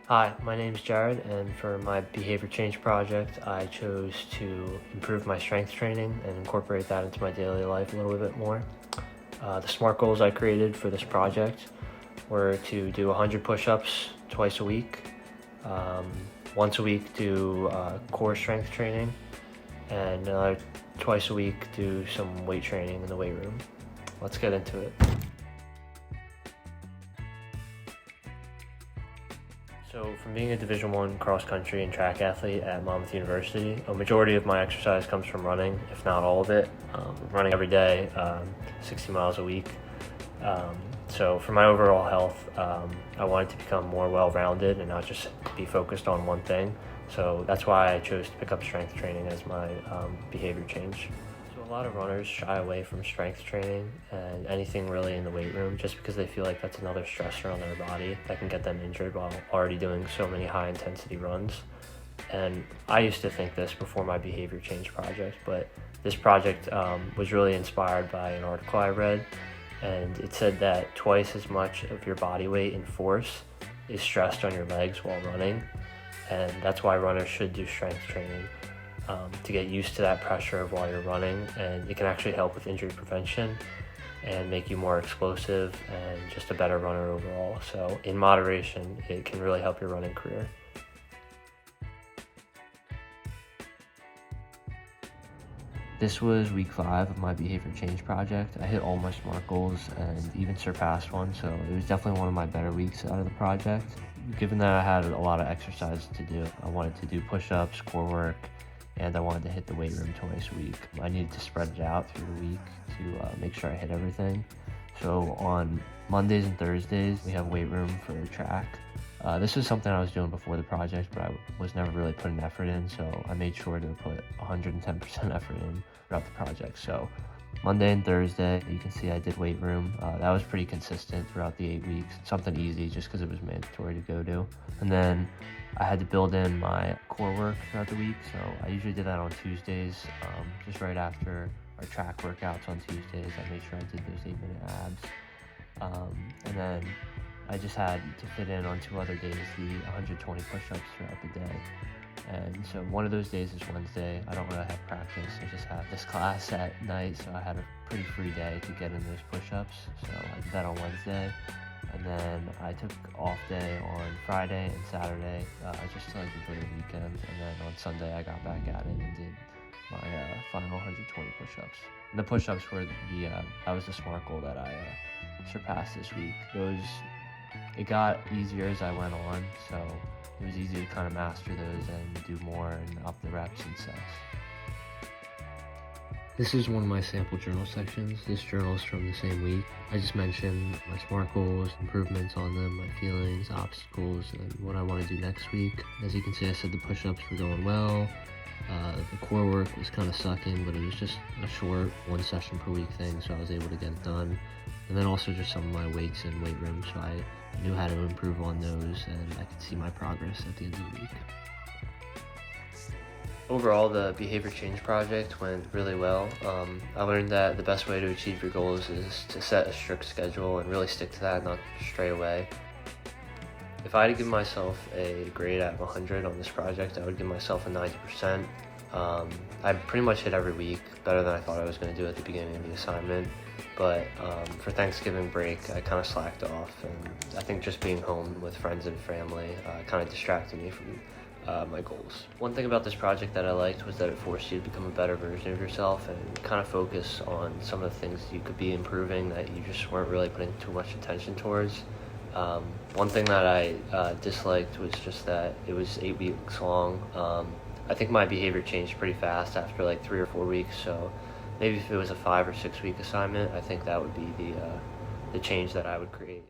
Hi, my name is Jared, and for my behavior change project, I chose to improve my strength training and incorporate that into my daily life a little bit more. The SMART goals I created for this project were to do 100 push-ups twice a week, um, once a week do core strength training, and twice a week do some weight training in the weight room. Let's get into it. So from being a Division I cross country and track athlete at Monmouth University, a majority of my exercise comes from running, if not all of it. Running every day, 60 miles a week. So for my overall health, I wanted to become more well-rounded and not just be focused on one thing. So that's why I chose to pick up strength training as my behavior change. So a lot of runners shy away from strength training and anything really in the weight room just because they feel like that's another stressor on their body that can get them injured while already doing so many high intensity runs. And I used to think this before my behavior change project, but this project was really inspired by an article I read, and it said that twice as much of your body weight in force is stressed on your legs while running, and that's why runners should do strength training. To get used to that pressure of while you're running, and it can actually help with injury prevention and make you more explosive and just a better runner overall. So in moderation, it can really help your running career. This was week 5 of my behavior change project. I hit all my SMART goals and even surpassed one, so it was definitely one of my better weeks out of the project. Given that I had a lot of exercises to do, I wanted to do push-ups, core work, and I wanted to hit the weight room twice a week. I needed to spread it out through the week to make sure I hit everything. So on Mondays and Thursdays, we have weight room for track. This was something I was doing before the project, but I was never really putting effort in, so I made sure to put 110% effort in throughout the project. So Monday and Thursday, you can see I did weight room. That was pretty consistent throughout the 8 weeks. Something easy just because it was mandatory to go to. And then I had to build in my core work throughout the week. So I usually did that on Tuesdays, just right after our track workouts on Tuesdays. I made sure I did those 8-minute abs. And then I just had to fit in on 2 other days the 120 push-ups throughout the day. And so one of those days is Wednesday. I don't really have practice. I just have this class at night, so I had a pretty free day to get in those push-ups. So I did that on Wednesday. And then I took off day on Friday and Saturday, just to enjoy the weekend. And then on Sunday I got back at it and did my final 120 push-ups. And the push-ups were that was the SMART goal that I surpassed this week. It got easier as I went on, so it was easy to kind of master those and do more and up the reps and sets. This is one of my sample journal sections. This journal is from the same week. I just mentioned my SMART goals, improvements on them, my feelings, obstacles, and what I want to do next week. As you can see, I said the push-ups were going well. The core work was kind of sucking, but it was just a short 1 session per week thing, so I was able to get it done. And then also just some of my weights in weight room, so I knew how to improve on those, and I could see my progress at the end of the week. Overall, the behavior change project went really well. I learned that the best way to achieve your goals is to set a strict schedule and really stick to that, not stray away. If I had to give myself a grade out of 100 on this project, I would give myself a 90%. I pretty much hit every week, better than I thought I was going to do at the beginning of the assignment. But for Thanksgiving break, I kind of slacked off, and I think just being home with friends and family kind of distracted me from my goals. One thing about this project that I liked was that it forced you to become a better version of yourself and kind of focus on some of the things you could be improving that you just weren't really putting too much attention towards. One thing that I disliked was just that it was 8 weeks long. I think my behavior changed pretty fast after like 3 or 4 weeks, so maybe if it was a 5 or 6 week assignment, I think that would be the change that I would create.